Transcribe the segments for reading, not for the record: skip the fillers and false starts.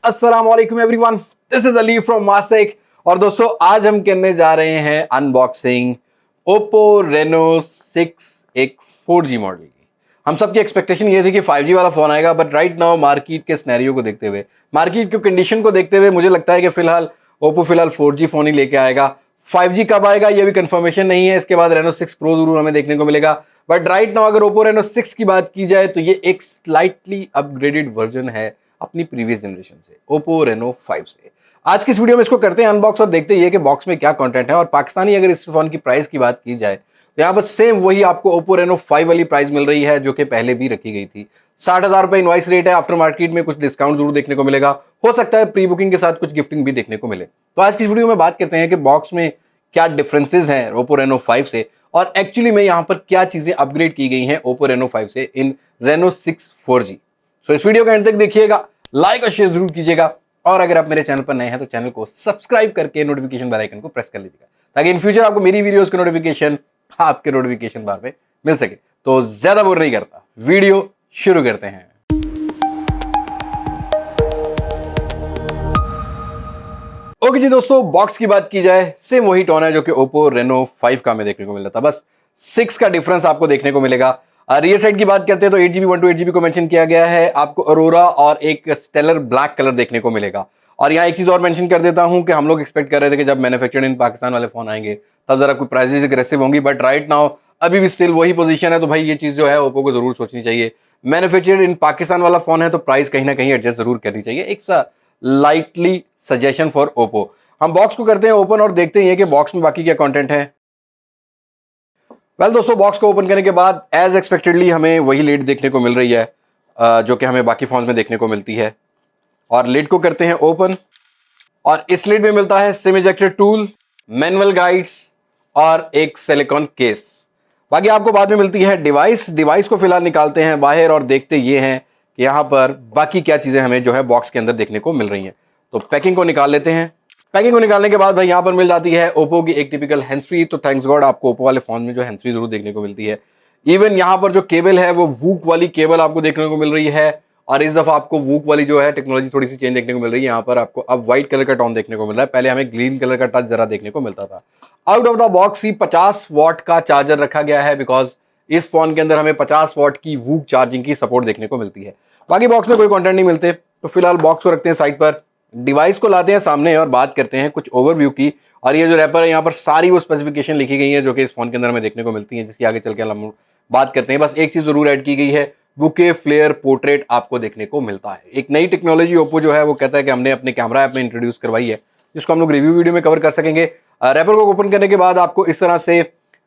अस्सलाम वालेकुम everyone, this is Ali from मासेक। और दोस्तों आज हम करने जा रहे हैं अनबॉक्सिंग Oppo Reno 6 एक 4G मॉडल की। हम सबकी एक्सपेक्टेशन ये थी कि 5G वाला फोन आएगा, बट राइट नाउ मार्केट के सिनेरियो को देखते हुए, मार्केट की कंडीशन को देखते हुए मुझे लगता है कि फिलहाल Oppo 4G फोन ही लेके आएगा। 5G कब आएगा ये भी कंफर्मेशन नहीं है। इसके बाद Reno 6 Pro जरूर हमें देखने को मिलेगा, बट राइट नाउ अगर Oppo Reno 6 की बात की जाए तो ये एक स्लाइटली अपग्रेडेड वर्जन है अपनी प्रीवियस जनरेशन से, Oppo Reno 5 से। आज की इस वीडियो में इसको करते हैं अनबॉक्स और देखते हैं कि बॉक्स में क्या कंटेंट है। और पाकिस्तानी अगर इस फोन की प्राइस की बात की जाए तो यहाँ पर सेम वही आपको Oppo Reno 5 वाली प्राइस मिल रही है जो कि पहले भी रखी गई थी। 60,000 रुपए इनवाइस रेट है। आफ्टर मार्केट में कुछ डिस्काउंट जरूर देखने को मिलेगा, हो सकता है प्री बुकिंग के साथ कुछ गिफ्टिंग भी देखने को मिले। तो आज की इस वीडियो में बात करते हैं कि बॉक्स में क्या डिफरेंसेस हैं Oppo Reno 5 से, और एक्चुअली में यहाँ पर क्या चीजें अपग्रेड की गई हैं Oppo Reno 5 से इन Reno 6 4G। सो इस वीडियो का एंड तक देखिएगा, लाइक और शेयर जरूर कीजिएगा, और अगर आप मेरे चैनल पर नए हैं तो चैनल को सब्सक्राइब करके नोटिफिकेशन बेल आइकन को प्रेस कर लीजिएगा, ताकि इन फ्यूचर आपको मेरी वीडियोस की नोटिफिकेशन आपके नोटिफिकेशन बार में मिल सके। तो ज्यादा बोर नहीं करता, वीडियो शुरू करते हैं। ओके जी दोस्तों, बॉक्स की बात की जाए सेम वही टोन है जो कि Oppo Reno 5 का हमें देखने को मिल रहा था, बस 6 का डिफरेंस आपको देखने को मिलेगा। रियर साइड की बात करते हैं तो 8GB 128GB को मेंशन किया गया है। आपको अरोरा और एक स्टेलर ब्लैक कलर देखने को मिलेगा। और यहाँ एक चीज और मेंशन कर देता हूं कि हम लोग एक्सपेक्ट कर रहे थे कि जब मैन्युफैक्चर्ड इन पाकिस्तान वाले फोन आएंगे तब जरा कोई प्राइसेस एग्रेसिव होंगी, बट राइट नाउ अभी भी स्टिल वही पोजीशन है। तो भाई ये चीज जो है Oppo को जरूर सोचनी चाहिए। मैन्युफैक्चर्ड इन पाकिस्तान वाला फोन है तो प्राइस कहीं ना कहीं एडजस्ट जरूर करनी चाहिए। एक सा लाइटली सजेशन फॉर Oppo। हम बॉक्स को करते हैं ओपन और देखते हैं कि बॉक्स में बाकी क्या कंटेंट है। दोस्तों बॉक्स को ओपन करने के बाद एज एक्सपेक्टेडली हमें वही लीड देखने को मिल रही है जो कि हमें बाकी फोन्स में देखने को मिलती है। और लीड को करते हैं ओपन, और इस लीड में मिलता है SIM ejector tool, manual guides और एक सिलिकॉन केस। बाकी आपको बाद में मिलती है डिवाइस को फिलहाल निकालते हैं बाहर और देखते ये हैं कि यहाँ पर बाकी क्या चीजें हमें जो है बॉक्स के अंदर देखने को मिल रही हैं। तो पैकिंग को निकाल लेते हैं। पैकिंग को निकालने के बाद भाई यहाँ पर मिल जाती है Oppo की एक टिपिकल हैंड्स फ्री। तो थैंक्स गॉड आपको Oppo वाले फोन में जो हैंड्स फ्री जरूर देखने को मिलती है। इवन यहाँ पर जो केबल है वो वूक वाली केबल आपको देखने को मिल रही है, और इस दफा आपको वूक वाली जो है टेक्नोलॉजी थोड़ी सी चेंज देखने को मिल रही है। यहाँ पर आपको अब व्हाइट कलर का टोन देखने को मिल रहा है, पहले हमें ग्रीन कलर का टच जरा देखने को मिलता था। Out of the box he 50 what का चार्जर रखा गया है, बिकॉज इस फोन के अंदर हमें 50 वॉट की वूक चार्जिंग की सपोर्ट देखने को मिलती है। बाकी बॉक्स में कोई कंटेंट नहीं मिलते, तो फिलहाल बॉक्स को रखते हैं साइड पर, डिवाइस को लाते हैं सामने और बात करते हैं कुछ ओवरव्यू की। और ये जो रैपर है यहाँ पर सारी वो स्पेसिफिकेशन लिखी गई है जो कि इस फोन के अंदर हमें देखने को मिलती है, जिसकी आगे चल के हम बात करते हैं। बस एक चीज जरूर ऐड की गई है, बुके फ्लेयर पोर्ट्रेट आपको देखने को मिलता है। एक नई टेक्नोलॉजी Oppo जो है वो कहता है कि हमने अपने कैमरा ऐप में इंट्रोड्यूस करवाई है, जिसको हम लोग रिव्यू वीडियो में कवर कर सकेंगे। रैपर को ओपन करने के बाद आपको इस तरह से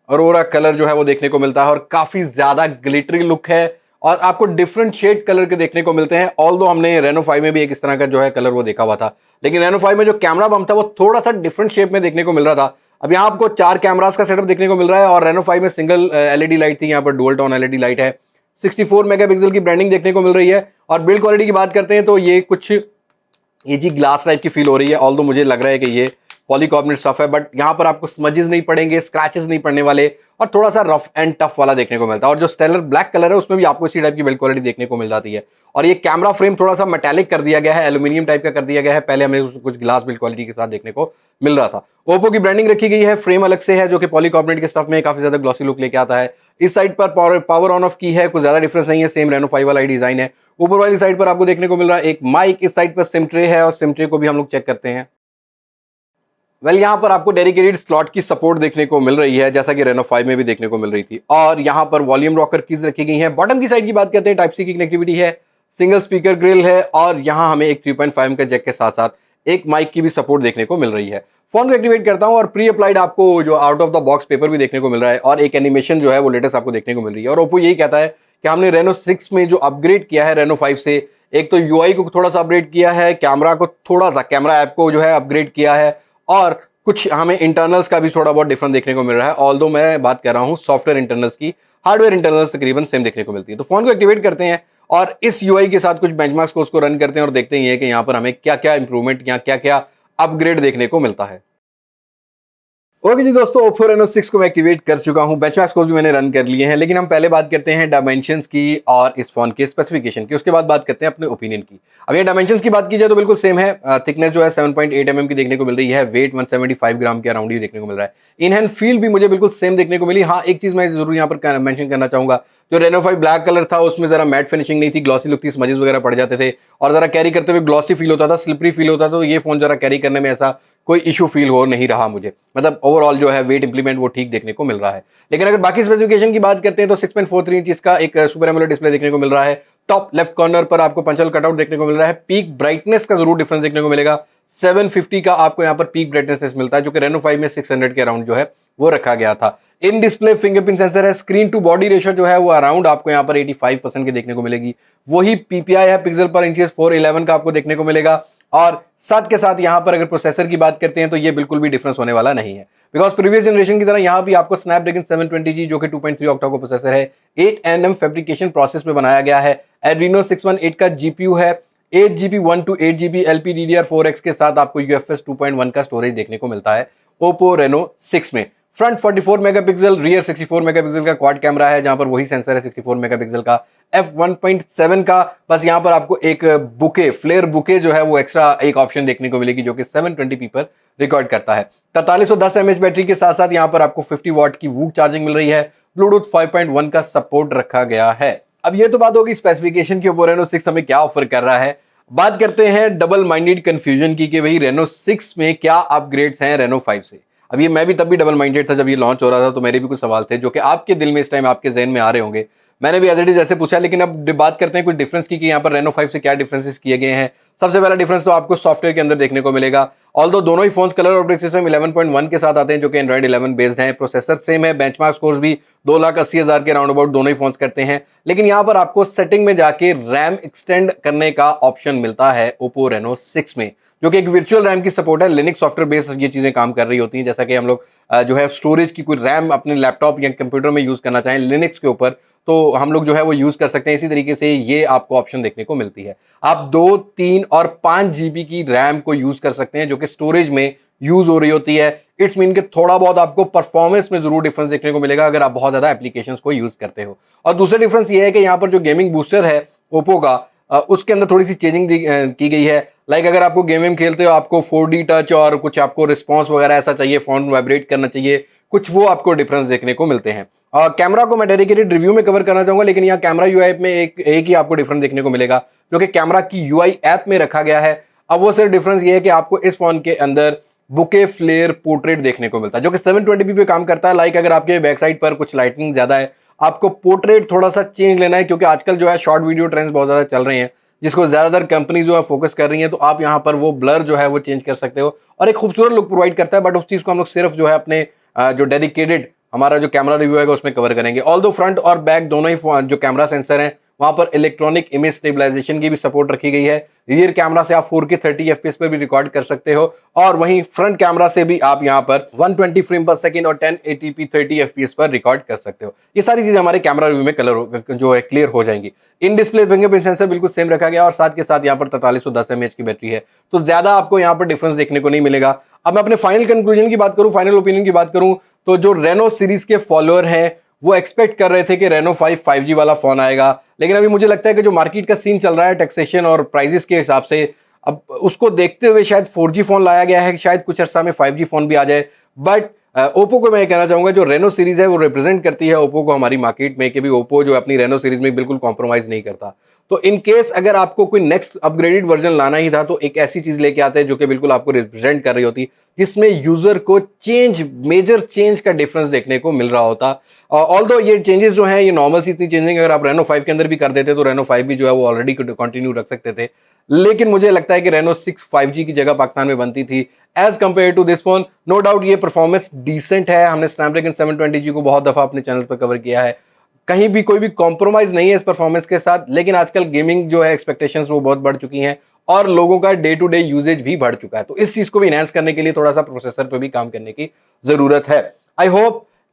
अरोरा कलर जो है वो देखने को मिलता है, और काफी ज्यादा ग्लिटरी लुक है, और आपको डिफरेंट शेड कलर के देखने को मिलते हैं। ऑल्दो हमने Reno 5 में भी एक इस तरह का जो है कलर वो देखा हुआ था, लेकिन Reno 5 में जो कैमरा बम्प था वो थोड़ा सा डिफरेंट शेप में देखने को मिल रहा था। अब यहाँ आपको 4 कैमरास का सेटअप देखने को मिल रहा है, और Reno 5 में सिंगल LED लाइट थी, यहाँ पर डुअल टोन LED लाइट है। 64 मेगापिक्सल की ब्रांडिंग देखने को मिल रही है। और बिल्ड क्वालिटी की बात करते हैं तो ये कुछ एजी ग्लास टाइप की फील हो रही है, ऑल्दो मुझे लग रहा है कि ये पॉलीकार्बोनेट स्टफ है, बट यहाँ पर आपको स्मजेस नहीं पड़ेंगे, स्क्रैचेस नहीं पड़ने वाले, और थोड़ा सा रफ एंड टफ वाला देखने को मिलता है। और जो स्टेलर ब्लैक कलर है उसमें भी आपको इसी टाइप की बिल्ड क्वालिटी देखने को मिल जाती है। और ये कैमरा फ्रेम थोड़ा सा मेटालिक कर दिया गया है, एल्यूमिनियम टाइप का कर दिया गया है, पहले हमें कुछ ग्लास बिल्ड क्वालिटी के साथ देखने को मिल रहा था। Oppo की ब्रांडिंग रखी गई है, फ्रेम अलग से है जो कि पॉलीकार्बोनेट के स्टफ में काफी ज्यादा ग्लॉसी लुक लेके आता है। इस साइड पर पावर ऑन ऑफ की है, कुछ ज्यादा डिफरेंस नहीं है, सेम Reno 5 वाला ही डिजाइन है। ऊपर वाली साइड पर आपको देखने को मिल रहा है एक माइक, इस साइड पर सिम ट्रे है, और सिम ट्रे को भी हम लोग चेक करते हैं। यहाँ पर आपको डेडिकेटेड स्लॉट की सपोर्ट देखने को मिल रही है, जैसा कि Reno 5 में भी देखने को मिल रही थी। और यहाँ पर वॉल्यूम रॉकर कीज रखी गई हैं। बॉटम की साइड की बात करते हैं, टाइप सी की कनेक्टिविटी है, सिंगल स्पीकर ग्रिल है, और यहाँ हमें एक 3.5 का जैक के साथ साथ एक माइक की भी सपोर्ट देखने को मिल रही है। फोन को एक्टिवेट करता हूँ और प्री अप्लाइड आपको जो out of the box paper भी देखने को मिल रहा है, और एक एनिमेशन जो है वो लेटेस्ट आपको देखने को मिल रही है। और Oppo यही कहता है कि हमने Reno 6 में जो अपग्रेड किया है Reno 5 से, एक तो UI को थोड़ा सा अपग्रेड किया है, कैमरा को थोड़ा सा, कैमरा ऐप को जो है अपग्रेड किया है, और कुछ हमें इंटरनल्स का भी थोड़ा बहुत डिफरेंट देखने को मिल रहा है। ऑल्दो मैं बात कर रहा हूँ सॉफ्टवेयर इंटरनल्स की, हार्डवेयर इंटरनल्स तकरीबन सेम देखने को मिलती है। तो फोन को एक्टिवेट करते हैं और इस UI के साथ कुछ बेंचमार्क्स को उसको रन करते हैं, और देखते हैं कि यहाँ पर हमें क्या क्या इंप्रूवमेंट या क्या क्या अपग्रेड देखने को मिलता है। ओके जी दोस्तों, Oppo Reno 6 को मैं एक्टिवेट कर चुका हूं, बेंचमार्क स्कोर भी मैंने रन कर लिए हैं, लेकिन हम पहले बात करते हैं डायमेंशंस की और इस फोन के स्पेसिफिकेशन की, उसके बाद बात करते हैं अपने ओपिनियन की। अब ये डायमेंशंस की बात की जाए तो बिल्कुल सेम है। थिकनेस जो है 7.8 mm की देखने को मिल रही है, वेट 175 ग्राम के अराउंड ही देखने को मिल रहा है। इन हैंड फील भी मुझे बिल्कुल सेम देखने को मिली। हाँ, एक चीज मैं जरूर यहाँ पर मेंशन करना चाहूंगा, जो Reno 5 ब्लैक कलर था उसमें जरा मैट फिनिशिंग नहीं थी, ग्लॉसी लुक थी, स्मजेस वगैरह पड़ जाते थे और जरा कैरी करते हुए ग्लॉसी फील होता था, स्लिपरी फील होता था। तो ये फोन जरा कैरी करने में ऐसा कोई इशू फील हो नहीं रहा मुझे, मतलब ओवरऑल जो है वेट इंप्लीमेंट वो ठीक देखने को मिल रहा है। लेकिन अगर बाकी स्पेसिफिकेशन की बात करते हैं तो 6.43 इंच का एक सुपर एमोलेड डिस्प्ले देखने को मिल रहा है। टॉप लेफ्ट कॉर्नर पर आपको पंचल कटआउट देखने को मिल रहा है। पीक ब्राइटनेस का जरूर डिफरेंस देखने को मिलेगा, 750 का आपको यहाँ पर पीक ब्राइटनेस मिलता है, जो कि Reno 5 में 600 के अराउंड जो है वो रखा गया था। इन डिस्प्ले फिंगरप्रिंट सेंसर है। स्क्रीन टू बॉडी रेशियो जो है वो अराउंड आपको यहाँ पर 85% की देखने को मिलेगी। वही पीपीआई है, पिक्सल पर इंचेस 411 का आपको देखने को मिलेगा। और साथ के साथ यहाँ पर अगर प्रोसेसर की बात करते हैं तो ये बिल्कुल भी डिफरेंस होने वाला नहीं है, बिकॉज प्रीवियस जनरेशन की तरह यहाँ भी आपको स्नैपड्रैगन 720G जो कि 2.3 ऑक्टा का प्रोसेसर है, 8 nm फैब्रिकेशन प्रोसेस पे बनाया गया है। Adreno 618 का जीपीयू है। 8GB 1 to 8GB LPDDR4X के साथ आपको UFS 2.1 का स्टोरेज देखने को मिलता है Oppo Reno 6 में। फ्रंट 44 मेगापिक्सल, रियर 64 मेगापिक्सल का क्वाड कैमरा है, जहां पर वही सेंसर है 64 मेगापिक्सल का f1.7 का। बस यहां पर आपको एक बुके, फ्लेयर बुके जो है वो एक्स्ट्रा एक ऑप्शन देखने को मिलेगी, जो कि 720p पर रिकॉर्ड करता है। 4310 mAh बैटरी के साथ साथ यहां पर आपको 50 वाट की वूक चार्जिंग मिल रही है। ब्लूटूथ 5.1 का सपोर्ट रखा गया है। अब ये तो बात होगी स्पेसिफिकेशन की, Oppo Reno 6 हमें क्या ऑफर कर रहा है। बात करते हैं डबल माइंडेड कंफ्यूजन की कि भाई Reno 6 में क्या अपग्रेड्स हैं Reno 5 से। अब ये मैं भी तब भी डबल माइंडेड था जब ये लॉन्च हो रहा था, तो मेरे भी कुछ सवाल थे जो कि आपके दिल में इस टाइम आपके ज़हन में आ रहे होंगे। मैंने भी एज इट इज ऐसे पूछा, लेकिन अब बात करते हैं कुछ डिफरेंस की कि यहाँ पर Reno 5 से क्या डिफरेंसेस किए गए हैं। सबसे पहला डिफरेंस तो आपको सॉफ्टवेयर के अंदर देखने को मिलेगा। ऑल्दो दोनों ही फोन्स कलर ऑपरेटिंग सिस्टम 11.1 के साथ आते हैं, जो कि Android 11 बेस्ड हैं। प्रोसेसर सेम है, बेंचमार्क स्कोर्स भी 2,80,000 के राउंड अबाउट दोनों ही फोन्स करते हैं। लेकिन यहाँ पर आपको सेटिंग में जाके रैम एक्सटेंड करने का ऑप्शन मिलता है Oppo Reno 6 में, जो कि एक वर्चुअल रैम की सपोर्ट है। लिनक्स सॉफ्टवेयर बेस्ड ये चीजें काम कर रही होती हैं। जैसा कि हम लोग जो है स्टोरेज की कोई रैम अपने लैपटॉप या कंप्यूटर में यूज करना चाहें लिनक्स के ऊपर, तो हम लोग जो है वो यूज कर सकते हैं। इसी तरीके से ये आपको ऑप्शन देखने को मिलती है। आप 2, 3 और 5 GB की रैम को यूज कर सकते हैं, जो कि स्टोरेज में यूज हो रही होती है। इट्स मीन कि थोड़ा बहुत आपको परफॉर्मेंस में जरूर डिफरेंस देखने को मिलेगा अगर आप बहुत ज्यादा एप्लीकेशंस को यूज करते हो। और दूसरा डिफरेंस ये है कि यहाँ पर जो गेमिंग बूस्टर है ओप्पो का, उसके अंदर थोड़ी सी चेंजिंग की गई है। लाइक अगर आपको गेम खेलते हो, आपको 4D टच और कुछ आपको रिस्पॉन्स वगैरह ऐसा चाहिए, फोन वाइब्रेट करना चाहिए, कुछ वो आपको डिफरेंस देखने को मिलते हैं। कैमरा को मैं डेडिकेटेड रिव्यू में कवर करना चाहूंगा, लेकिन यहाँ कैमरा यूआई में एक ही आपको डिफरेंस देखने को मिलेगा, जो कि कैमरा की यूआई ऐप में रखा गया है। अब वो सिर्फ डिफरेंस ये है कि आपको इस फोन के अंदर बुके फ्लेयर पोर्ट्रेट देखने को मिलता है, जो कि 720p पे काम करता है। लाइक अगर आपके बैक साइड पर कुछ लाइटनिंग ज्यादा है, आपको पोर्ट्रेट थोड़ा सा चेंज लेना है, क्योंकि आजकल जो है शॉर्ट वीडियो ट्रेंड्स बहुत ज्यादा चल रहे हैं, जिसको ज्यादातर कंपनी जो है फोकस कर रही है। तो आप यहाँ पर वो ब्लर जो है वो चेंज कर सकते हो और एक खूबसूरत लुक प्रोवाइड करता है। बट उस चीज को हम लोग सिर्फ जो है अपने जो डेडिकेटेड हमारा जो कैमरा रिव्यू है उसमें कवर करेंगे। ऑल्दो फ्रंट और बैक दोनों ही जो कैमरा सेंसर हैं वहां पर इलेक्ट्रॉनिक इमेज स्टेबलाइजेशन की भी सपोर्ट रखी गई है। रियर कैमरा से आप 4K 30 FPS पर भी रिकॉर्ड कर सकते हो, और वहीं फ्रंट कैमरा से भी आप यहां पर 120 फ्रेम पर सेकंड और 1080p 30 FPS पर रिकॉर्ड कर सकते हो। ये सारी चीजें हमारे कैमरा रिव्यू में कलर जो है क्लियर हो जाएंगी। इन डिस्प्ले फिंगरप्रिंट सेंसर बिल्कुल सेम रखा गया और साथ के साथ यहाँ पर 4310 mAh की बैटरी है, तो ज्यादा आपको यहाँ पर डिफरेंस देखने को नहीं मिलेगा। अब मैं अपने फाइनल कंक्लूजन की बात करूं, फाइनल ओपिनियन की बात करूं, तो जो रेनो सीरीज के फॉलोअर हैं वो एक्सपेक्ट कर रहे थे कि रेनो 5 5G वाला फोन आएगा, लेकिन अभी मुझे लगता है कि जो मार्केट का सीन चल रहा है टैक्सेशन और प्राइजेस के हिसाब से, अब उसको देखते हुए शायद 4G फोन लाया गया है, शायद कुछ अर्सा में 5G फोन भी आ जाए। बट ओप्पो को मैं ये कहना चाहूंगा, जो रेनो सीरीज है वो रिप्रेजेंट करती है ओप्पो को हमारी मार्केट में, कि भी ओप्पो जो अपनी रेनो सीरीज में बिल्कुल कॉम्प्रोमाइज नहीं करता। तो इन केस अगर आपको कोई नेक्स्ट अपग्रेडेड वर्जन लाना ही था, तो एक ऐसी चीज लेके आते हैं जो कि बिल्कुल आपको रिप्रेजेंट कर रही होती, जिसमें यूजर को मेजर चेंज का डिफरेंस देखने को मिल रहा होता। ऑल्दो ये चेंजेस जो हैं ये नॉर्मल सी इतनी चेंजिंग अगर आप रेनो 5 के अंदर भी कर देते तो रेनो 5 भी जो है वो ऑलरेडी कंटिन्यू रख सकते थे, लेकिन मुझे लगता है कि रेनो 6 5G की जगह पाकिस्तान में बनती थी as compare to this phone. No doubt ये परफॉर्मेंस डिसेंट है, हमने स्नैपड्रैगन 720G को बहुत दफा अपने चैनल पर कवर किया है, कहीं भी कोई भी कॉम्प्रोमाइज नहीं है इस परफॉर्मेंस के साथ। लेकिन आजकल गेमिंग जो है एक्सपेक्टेशंस वो बहुत बढ़ चुकी हैं और लोगों का डे टू डे यूजेज भी बढ़ चुका है, तो इस चीज को भी इनहांस करने के लिए थोड़ा सा प्रोसेसर पे भी काम करने की जरूरत है। I hope